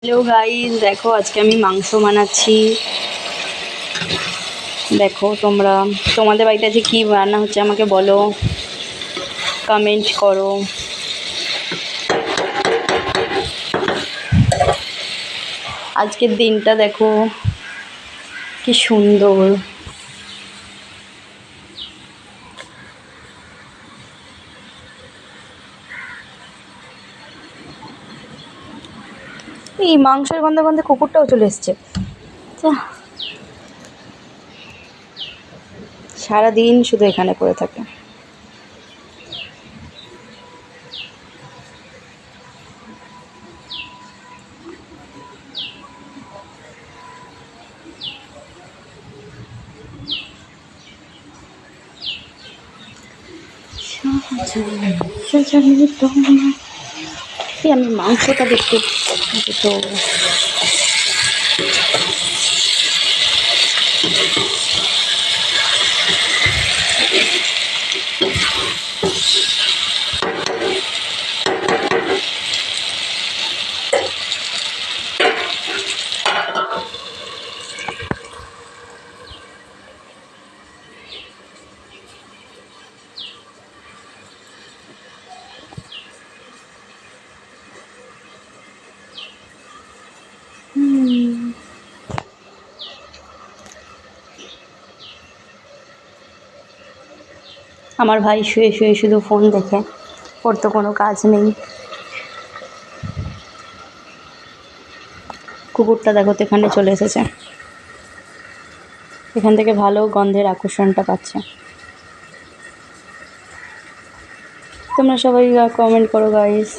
Hello guys, দেখো আজকে আমি মাংস বানাচ্ছি। দেখো তোমাদের বাড়িতে আজকে কী রান্না হচ্ছে আমাকে বলো, কমেন্ট করো। আজকের দিনটা দেখো কি সুন্দর। এই মাংসের গন্ধে গন্ধে কুকুরটাও চলে এসছে। সারাদিন শুধু এখানে পড়ে থাকে। আমি মাংসটা দেখতে তো আমার ভাই শুয়ে শুয়ে শুধু ফোন দেখে, ওর তো কোনো কাজ নেই। কুকুরটা দেখো তো এখানে চলে এসেছে, এখান থেকে ভালো গন্ধের আকর্ষণটা পাচ্ছে। তোমরা সবাই কমেন্ট করো গাইস।